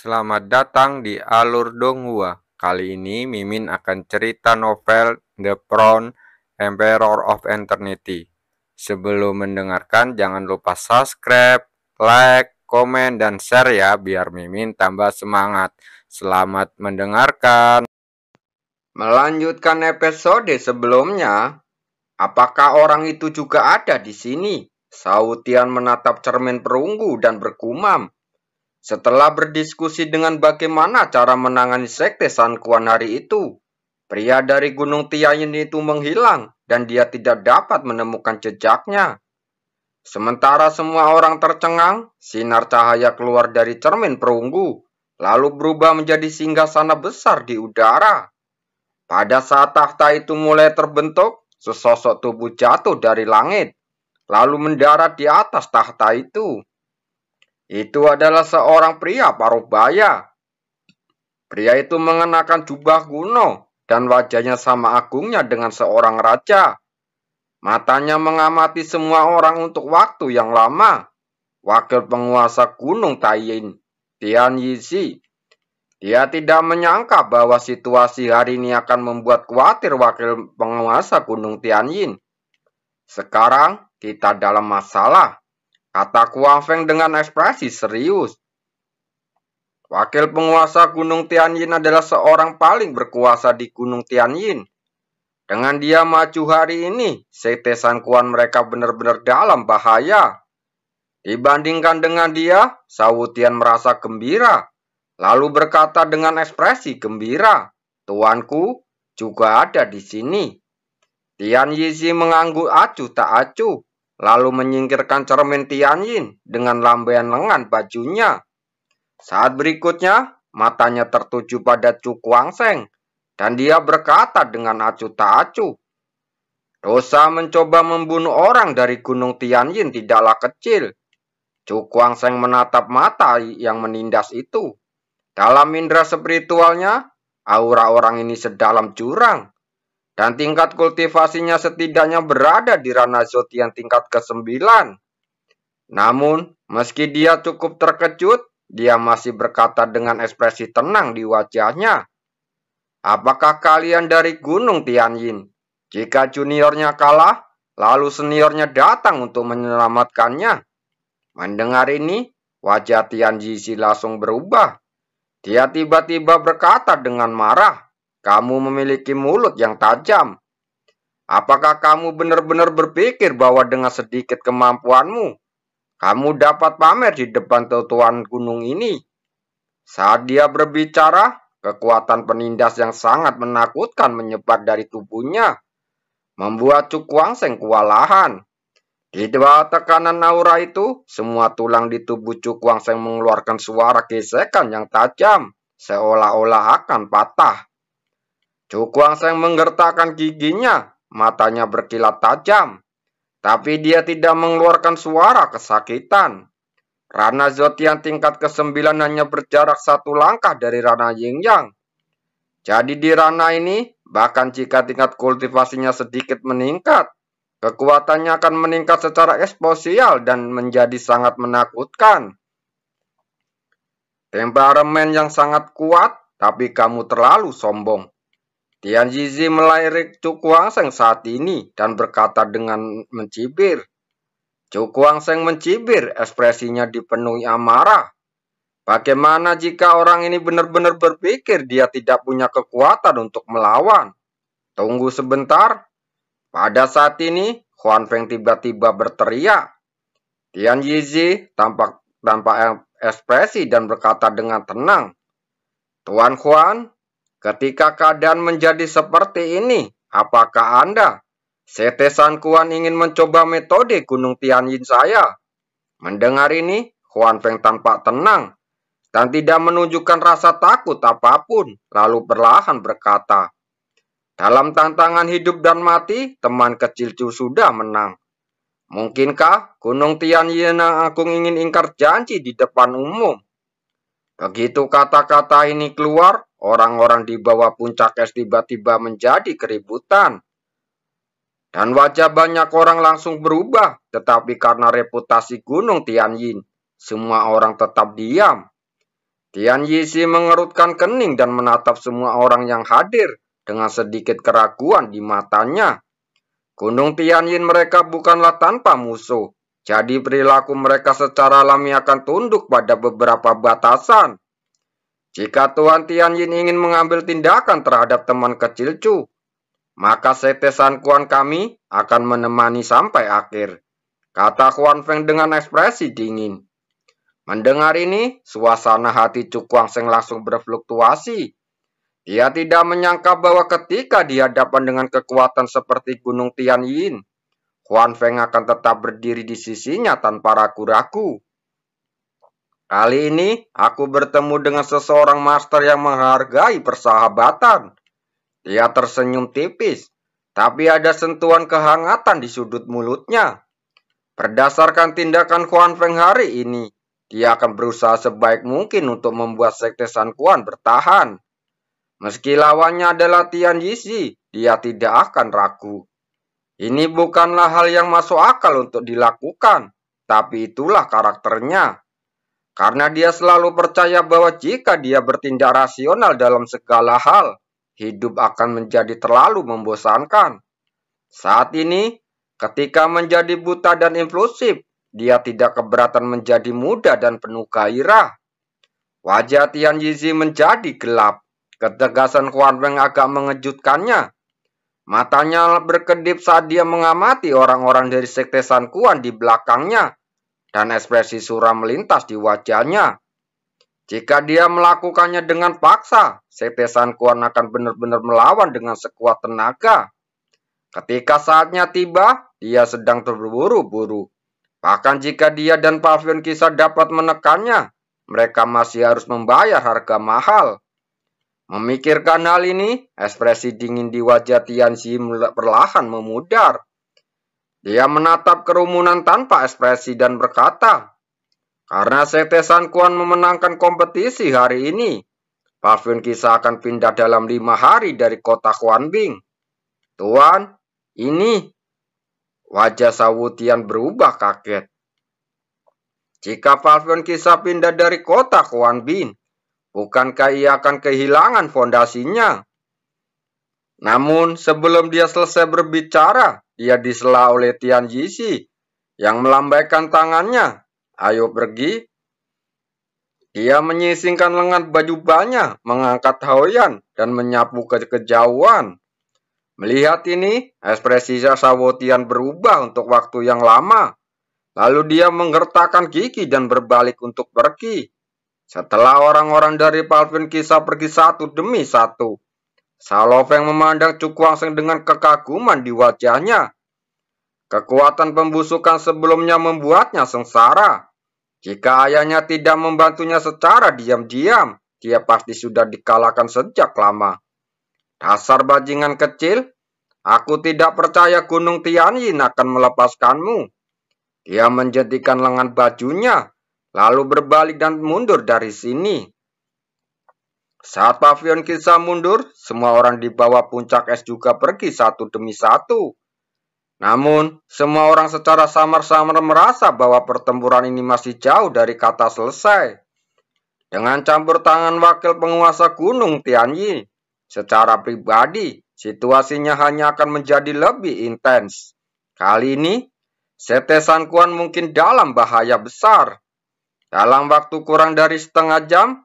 Selamat datang di Alur Donghua. Kali ini Mimin akan cerita novel The Crown Emperor of Eternity. Sebelum mendengarkan jangan lupa subscribe, like, komen, dan share ya biar Mimin tambah semangat. Selamat mendengarkan. Melanjutkan episode sebelumnya, apakah orang itu juga ada di sini? Sautian menatap cermin perunggu dan bergumam. Setelah berdiskusi dengan bagaimana cara menangani sekte San Kuan hari itu, pria dari Gunung Tianyin itu menghilang dan dia tidak dapat menemukan jejaknya. Sementara semua orang tercengang, sinar cahaya keluar dari cermin perunggu, lalu berubah menjadi singgasana besar di udara. Pada saat tahta itu mulai terbentuk, sesosok tubuh jatuh dari langit, lalu mendarat di atas tahta itu. Itu adalah seorang pria parubaya. Pria itu mengenakan jubah kuno dan wajahnya sama agungnya dengan seorang raja. Matanya mengamati semua orang untuk waktu yang lama. Wakil penguasa Gunung Tianyin, Tian Yizi. Dia tidak menyangka bahwa situasi hari ini akan membuat khawatir wakil penguasa Gunung Tianyin. Sekarang kita dalam masalah, kata Kuang Feng dengan ekspresi serius. Wakil penguasa Gunung Tianyin adalah seorang paling berkuasa di Gunung Tianyin. Dengan dia maju hari ini, sekte San Kuan mereka benar-benar dalam bahaya. Dibandingkan dengan dia, Sautian merasa gembira, lalu berkata dengan ekspresi gembira, "Tuanku juga ada di sini." Tian Yizi mengangguk acuh tak acuh, lalu menyingkirkan cermin Tianyin dengan lambaian lengan bajunya. Saat berikutnya, matanya tertuju pada Chu Kuangseng, dan dia berkata dengan acuh tak acuh, "Dosa mencoba membunuh orang dari Gunung Tianyin tidaklah kecil." Chu Kuangseng menatap mata yang menindas itu. Dalam indera spiritualnya, aura orang ini sedalam jurang, dan tingkat kultivasinya setidaknya berada di ranah Zotian tingkat ke-9. Namun, meski dia cukup terkejut, dia masih berkata dengan ekspresi tenang di wajahnya, "Apakah kalian dari Gunung Tianyin? Jika juniornya kalah, lalu seniornya datang untuk menyelamatkannya." Mendengar ini, wajah Tian Yizi langsung berubah. Dia tiba-tiba berkata dengan marah, "Kamu memiliki mulut yang tajam. Apakah kamu benar-benar berpikir bahwa dengan sedikit kemampuanmu, kamu dapat pamer di depan tuan gunung ini?" Saat dia berbicara, kekuatan penindas yang sangat menakutkan menyebar dari tubuhnya, membuat Chu Kuangseng kewalahan. Di bawah tekanan aura itu, semua tulang di tubuh Chu Kuangseng mengeluarkan suara gesekan yang tajam, seolah-olah akan patah. Chu Kuangseng menggertakkan giginya, matanya berkilat tajam. Tapi dia tidak mengeluarkan suara kesakitan. Rana Zotian tingkat ke-9 hanya berjarak 1 langkah dari Rana Yin Yang. Jadi di Rana ini, bahkan jika tingkat kultivasinya sedikit meningkat, kekuatannya akan meningkat secara eksponensial dan menjadi sangat menakutkan. Temperamen yang sangat kuat, tapi kamu terlalu sombong. Tian Yizi melirik Chu Kuangseng saat ini dan berkata dengan mencibir. Chu Kuangseng mencibir, ekspresinya dipenuhi amarah. Bagaimana jika orang ini benar-benar berpikir dia tidak punya kekuatan untuk melawan? Tunggu sebentar. Pada saat ini, Huan Feng tiba-tiba berteriak. Tian Yizi tampak tanpa ekspresi dan berkata dengan tenang, "Tuan Huan, ketika keadaan menjadi seperti ini, apakah Anda, sekte San Kuan, ingin mencoba metode Gunung Tianyin saya?" Mendengar ini, Huan Feng tampak tenang dan tidak menunjukkan rasa takut apapun, lalu perlahan berkata, "Dalam tantangan hidup dan mati, teman kecilku sudah menang. Mungkinkah Gunung Tianyin yang Agung ingin ingkar janji di depan umum?" Begitu kata-kata ini keluar, orang-orang di bawah puncak es tiba-tiba menjadi keributan. Dan wajah banyak orang langsung berubah, tetapi karena reputasi Gunung Tianyin, semua orang tetap diam. Tian Yizi mengerutkan kening dan menatap semua orang yang hadir dengan sedikit keraguan di matanya. Gunung Tianyin mereka bukanlah tanpa musuh, jadi perilaku mereka secara alami akan tunduk pada beberapa batasan. Jika Tuan Tianyin ingin mengambil tindakan terhadap teman kecil Chu, maka Sekte San Quan kami akan menemani sampai akhir, kata Huan Feng dengan ekspresi dingin. Mendengar ini, suasana hati Chu Guangsheng langsung berfluktuasi. Dia tidak menyangka bahwa ketika dihadapan dengan kekuatan seperti Gunung Tianyin, Huan Feng akan tetap berdiri di sisinya tanpa ragu-ragu. Kali ini, aku bertemu dengan seseorang master yang menghargai persahabatan. Dia tersenyum tipis, tapi ada sentuhan kehangatan di sudut mulutnya. Berdasarkan tindakan Huan Feng hari ini, dia akan berusaha sebaik mungkin untuk membuat Sekte San Quan bertahan. Meski lawannya adalah Tian Yizi, dia tidak akan ragu. Ini bukanlah hal yang masuk akal untuk dilakukan, tapi itulah karakternya. Karena dia selalu percaya bahwa jika dia bertindak rasional dalam segala hal, hidup akan menjadi terlalu membosankan. Saat ini, ketika menjadi buta dan impulsif, dia tidak keberatan menjadi muda dan penuh gairah. Wajah Tian Yizi menjadi gelap. Ketegasan Huan Feng agak mengejutkannya. Matanya berkedip saat dia mengamati orang-orang dari Sekte San Quan di belakangnya, dan ekspresi suram melintas di wajahnya. Jika dia melakukannya dengan paksa, Sekte San Quan akan benar-benar melawan dengan sekuat tenaga. Ketika saatnya tiba, dia sedang terburu-buru. Bahkan jika dia dan Pavion Kisah dapat menekannya, mereka masih harus membayar harga mahal. Memikirkan hal ini, ekspresi dingin di wajah Tianzi perlahan memudar. Dia menatap kerumunan tanpa ekspresi dan berkata, karena Sekte San Quan memenangkan kompetisi hari ini, Pavion Kisah akan pindah dalam 5 hari dari kota Huanbing. Tuan, ini. Wajah Sawu Tian berubah kaget. Jika Pavion Kisah pindah dari kota Huanbing, bukankah ia akan kehilangan fondasinya? Namun sebelum dia selesai berbicara, dia disela oleh Tian Yizi yang melambaikan tangannya. Ayo pergi. Dia menyisingkan lengan baju-banya, mengangkat Haoyan, dan menyapu ke kejauhan. Melihat ini, ekspresi Sawotian berubah untuk waktu yang lama. Lalu dia menggertakkan gigi dan berbalik untuk pergi. Setelah orang-orang dari Pavion Kisah pergi satu demi satu, Sao Feng memandang Chu Guangsheng dengan kekaguman di wajahnya. Kekuatan pembusukan sebelumnya membuatnya sengsara. Jika ayahnya tidak membantunya secara diam-diam, dia pasti sudah dikalahkan sejak lama. Dasar bajingan kecil, aku tidak percaya Gunung Tianyin akan melepaskanmu. Dia menjentikan lengan bajunya, lalu berbalik dan mundur dari sini. Saat Pavion Kisah mundur, semua orang di bawah puncak es juga pergi satu demi satu. Namun, semua orang secara samar-samar merasa bahwa pertempuran ini masih jauh dari kata selesai. Dengan campur tangan wakil penguasa Gunung Tianyi, secara pribadi, situasinya hanya akan menjadi lebih intens. Kali ini, Sekte San Quan mungkin dalam bahaya besar. Dalam waktu kurang dari setengah jam,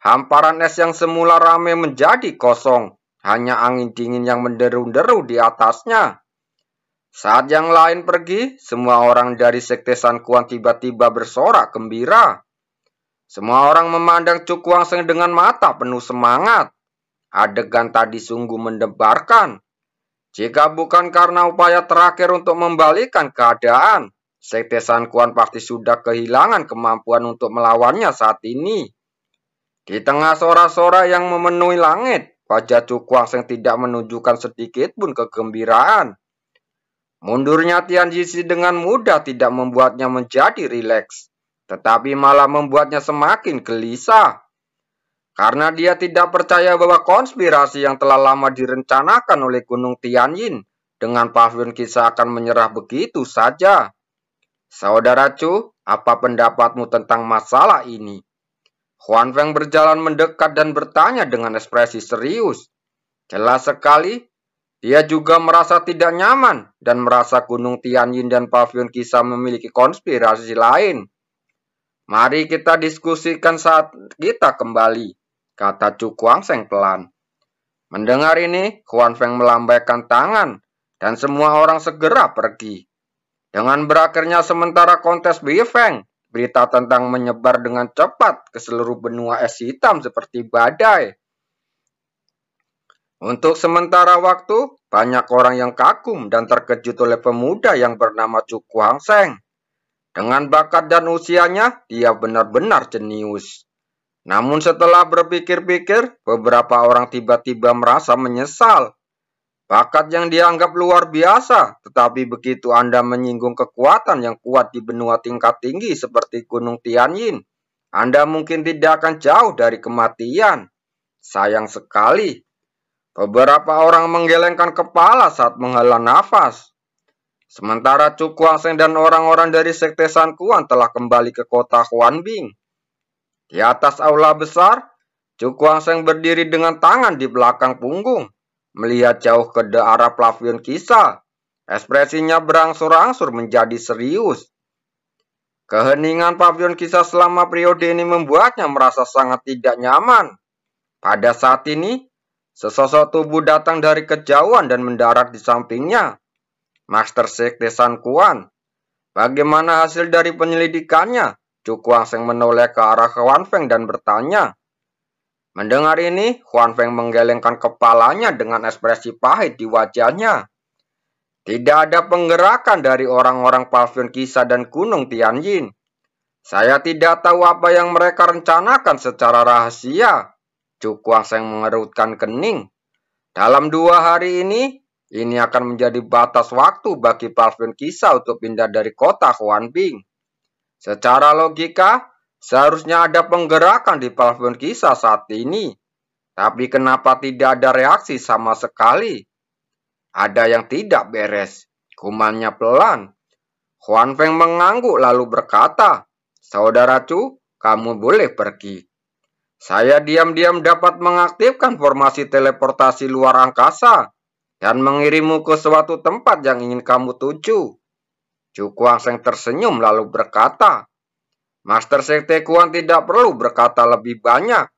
hamparan es yang semula ramai menjadi kosong. Hanya angin dingin yang menderu-deru di atasnya. Saat yang lain pergi, semua orang dari Sekte San Quan tiba-tiba bersorak gembira. Semua orang memandang Chu Guangsheng dengan mata penuh semangat. Adegan tadi sungguh mendebarkan. Jika bukan karena upaya terakhir untuk membalikan keadaan, Sekte San Quan pasti sudah kehilangan kemampuan untuk melawannya saat ini. Di tengah sorak-sorak yang memenuhi langit, wajah Chu Guangsheng tidak menunjukkan sedikit pun kegembiraan. Mundurnya Tian Yizi dengan mudah tidak membuatnya menjadi rileks, tetapi malah membuatnya semakin gelisah. Karena dia tidak percaya bahwa konspirasi yang telah lama direncanakan oleh Gunung Tianyin dengan Pavion Kisah akan menyerah begitu saja. Saudara Chu, apa pendapatmu tentang masalah ini? Huan Feng berjalan mendekat dan bertanya dengan ekspresi serius. Jelas sekali, dia juga merasa tidak nyaman dan merasa Gunung Tianyin dan Pavilion Kisah memiliki konspirasi lain. Mari kita diskusikan saat kita kembali, kata Chu Guangsheng pelan. Mendengar ini, Huan Feng melambaikan tangan dan semua orang segera pergi. Dengan berakhirnya sementara kontes Bifeng, berita tentang menyebar dengan cepat ke seluruh benua es hitam seperti badai. Untuk sementara waktu, banyak orang yang kagum dan terkejut oleh pemuda yang bernama Chu Guangsheng. Dengan bakat dan usianya, dia benar-benar jenius. Namun setelah berpikir-pikir, beberapa orang tiba-tiba merasa menyesal. Bakat yang dianggap luar biasa, tetapi begitu Anda menyinggung kekuatan yang kuat di benua tingkat tinggi seperti Gunung Tianyin, Anda mungkin tidak akan jauh dari kematian. Sayang sekali. Beberapa orang menggelengkan kepala saat menghela nafas. Sementara Chu Guangsheng dan orang-orang dari Sekte San Quan telah kembali ke kota Huanbing. Di atas aula besar, Chu Guangsheng berdiri dengan tangan di belakang punggung, melihat jauh ke arah Pavilion Kisah. Ekspresinya berangsur-angsur menjadi serius. Keheningan Pavilion Kisah selama periode ini membuatnya merasa sangat tidak nyaman. Pada saat ini, sesosok tubuh datang dari kejauhan dan mendarat di sampingnya. Master Sekte San Quan, bagaimana hasil dari penyelidikannya? Chu Guangsheng menoleh ke arah Huan Feng dan bertanya. Mendengar ini, Huan Feng menggelengkan kepalanya dengan ekspresi pahit di wajahnya. Tidak ada penggerakan dari orang-orang Pavilion Kisah dan Gunung Tianyin. Saya tidak tahu apa yang mereka rencanakan secara rahasia. Chu Guangsheng mengerutkan kening. Dalam 2 hari ini akan menjadi batas waktu bagi Pavilion Kisah untuk pindah dari kota Huanbing. Secara logika, seharusnya ada penggerakan di Pavilion Kisah saat ini. Tapi kenapa tidak ada reaksi sama sekali? Ada yang tidak beres. Kumannya pelan. Huan Feng mengangguk lalu berkata, Saudara Chu, kamu boleh pergi. Saya diam-diam dapat mengaktifkan formasi teleportasi luar angkasa dan mengirimmu ke suatu tempat yang ingin kamu tuju. Chu Guangsheng tersenyum lalu berkata, Master Sekte Quan tidak perlu berkata lebih banyak.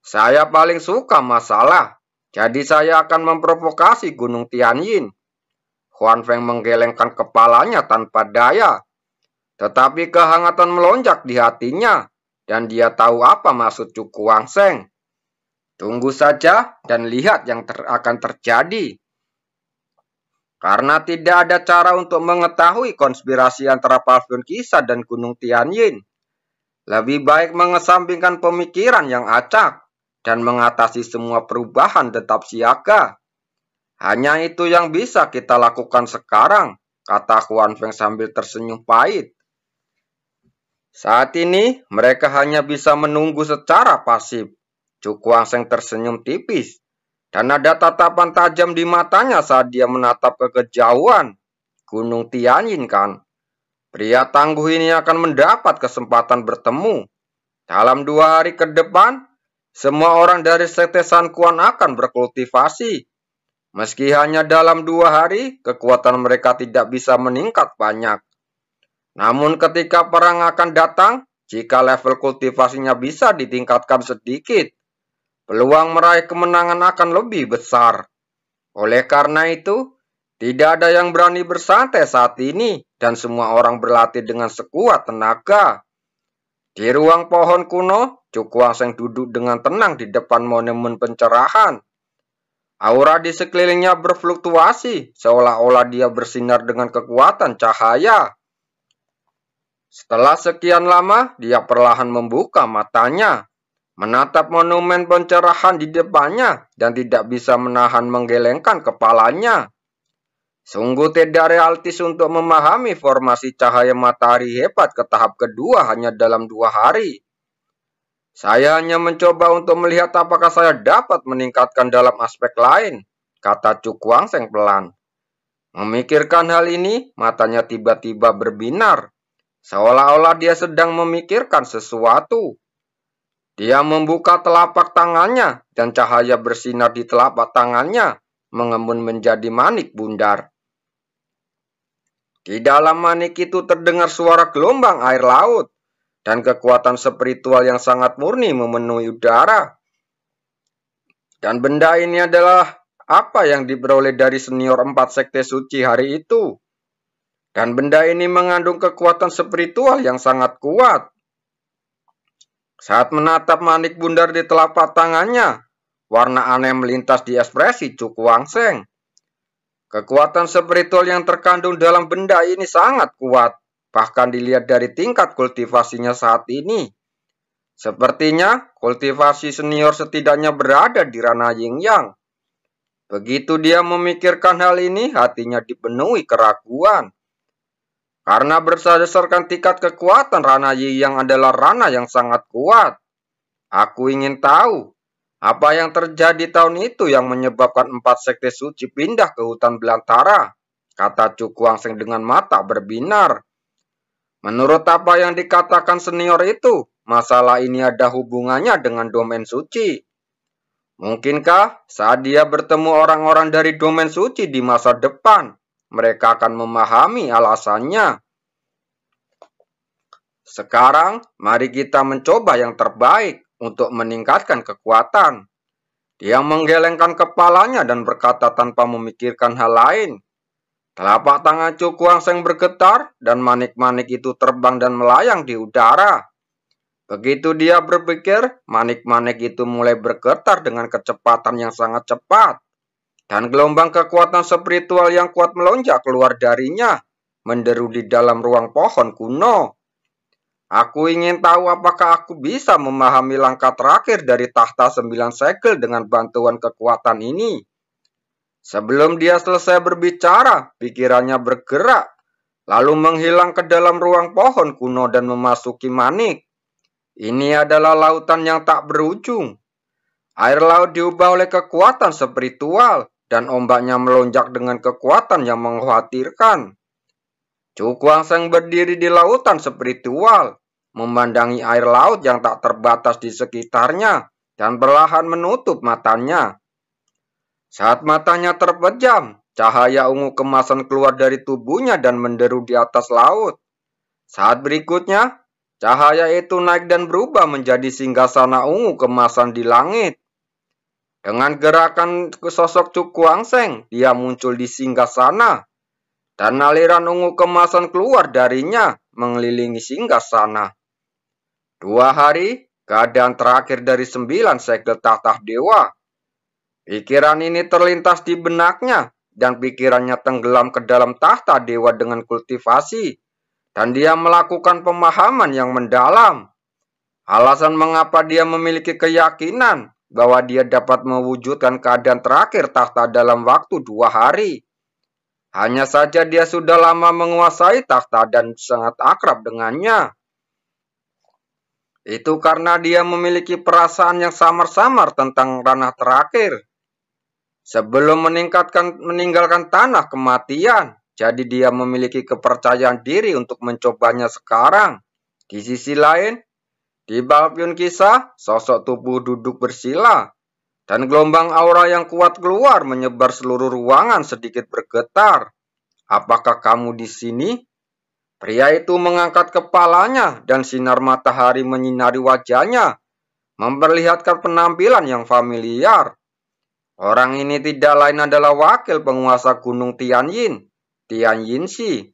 Saya paling suka masalah, jadi saya akan memprovokasi Gunung Tianyin. Huan Feng menggelengkan kepalanya tanpa daya. Tetapi kehangatan melonjak di hatinya, dan dia tahu apa maksud Chu Guangsheng. Tunggu saja dan lihat yang akan terjadi. Karena tidak ada cara untuk mengetahui konspirasi antara Pavilion Kisah dan Gunung Tianyin. Lebih baik mengesampingkan pemikiran yang acak dan mengatasi semua perubahan tetap siaga. Hanya itu yang bisa kita lakukan sekarang, kata Huan Feng sambil tersenyum pahit. Saat ini mereka hanya bisa menunggu secara pasif. Chu Guangsheng tersenyum tipis. Dan ada tatapan tajam di matanya saat dia menatap ke kejauhan. Gunung Tianyin kan. Pria tangguh ini akan mendapat kesempatan bertemu. Dalam 2 hari ke depan, semua orang dari Sekte San Quan akan berkultivasi. Meski hanya dalam 2 hari, kekuatan mereka tidak bisa meningkat banyak. Namun ketika perang akan datang, jika level kultivasinya bisa ditingkatkan sedikit, peluang meraih kemenangan akan lebih besar. Oleh karena itu, tidak ada yang berani bersantai saat ini dan semua orang berlatih dengan sekuat tenaga. Di ruang pohon kuno, Chu Guangsheng duduk dengan tenang di depan monumen pencerahan. Aura di sekelilingnya berfluktuasi, seolah-olah dia bersinar dengan kekuatan cahaya. Setelah sekian lama, dia perlahan membuka matanya, menatap monumen pencerahan di depannya dan tidak bisa menahan menggelengkan kepalanya. Sungguh tidak realistis untuk memahami formasi cahaya matahari hebat ke tahap kedua hanya dalam 2 hari. Saya hanya mencoba untuk melihat apakah saya dapat meningkatkan dalam aspek lain, kata Chu Guangsheng pelan. Memikirkan hal ini, matanya tiba-tiba berbinar, seolah-olah dia sedang memikirkan sesuatu. Dia membuka telapak tangannya dan cahaya bersinar di telapak tangannya mengembun menjadi manik bundar. Di dalam manik itu terdengar suara gelombang air laut dan kekuatan spiritual yang sangat murni memenuhi udara. Dan benda ini adalah apa yang diperoleh dari senior 4 sekte suci hari itu. Dan benda ini mengandung kekuatan spiritual yang sangat kuat. Saat menatap manik bundar di telapak tangannya, warna aneh melintas di ekspresi Cuku Wangseng. Kekuatan spiritual yang terkandung dalam benda ini sangat kuat, bahkan dilihat dari tingkat kultivasinya saat ini. Sepertinya kultivasi senior setidaknya berada di ranah yin yang. Begitu dia memikirkan hal ini, hatinya dipenuhi keraguan. Karena berdasarkan tingkat kekuatan ranah yin yang adalah ranah yang sangat kuat. Aku ingin tahu apa yang terjadi tahun itu yang menyebabkan 4 sekte suci pindah ke hutan belantara, kata Cuku Wangseng dengan mata berbinar. Menurut apa yang dikatakan senior itu, masalah ini ada hubungannya dengan domain suci. Mungkinkah saat dia bertemu orang-orang dari domain suci di masa depan, mereka akan memahami alasannya. Sekarang, mari kita mencoba yang terbaik untuk meningkatkan kekuatan. Dia menggelengkan kepalanya dan berkata tanpa memikirkan hal lain. Telapak tangan Cuku Wangseng bergetar dan manik-manik itu terbang dan melayang di udara. Begitu dia berpikir, manik-manik itu mulai bergetar dengan kecepatan yang sangat cepat. Dan gelombang kekuatan spiritual yang kuat melonjak keluar darinya, menderu di dalam ruang pohon kuno. Aku ingin tahu apakah aku bisa memahami langkah terakhir dari tahta 9 segel dengan bantuan kekuatan ini. Sebelum dia selesai berbicara, pikirannya bergerak, lalu menghilang ke dalam ruang pohon kuno dan memasuki manik. Ini adalah lautan yang tak berujung. Air laut diubah oleh kekuatan spiritual, dan ombaknya melonjak dengan kekuatan yang mengkhawatirkan. Cuku Wangseng berdiri di lautan spiritual, memandangi air laut yang tak terbatas di sekitarnya, dan perlahan menutup matanya. Saat matanya terpejam, cahaya ungu kemasan keluar dari tubuhnya dan menderu di atas laut. Saat berikutnya, cahaya itu naik dan berubah menjadi singgasana ungu kemasan di langit. Dengan gerakan sosok Cuku Wangseng, dia muncul di singgasana, dan aliran ungu kemasan keluar darinya mengelilingi singgasana. 2 hari, keadaan terakhir dari 9 segel tahta dewa. Pikiran ini terlintas di benaknya, dan pikirannya tenggelam ke dalam tahta dewa dengan kultivasi, dan dia melakukan pemahaman yang mendalam. Alasan mengapa dia memiliki keyakinan bahwa dia dapat mewujudkan keadaan terakhir tahta dalam waktu 2 hari. Hanya saja dia sudah lama menguasai tahta dan sangat akrab dengannya. Itu karena dia memiliki perasaan yang samar-samar tentang ranah terakhir. Sebelum meninggalkan tanah kematian, jadi dia memiliki kepercayaan diri untuk mencobanya sekarang. Di sisi lain, di balpion kisah, sosok tubuh duduk bersila, dan gelombang aura yang kuat keluar menyebar seluruh ruangan sedikit bergetar. Apakah kamu di sini? Pria itu mengangkat kepalanya dan sinar matahari menyinari wajahnya, memperlihatkan penampilan yang familiar. Orang ini tidak lain adalah wakil penguasa Gunung Tianyin, Tianyin Shi.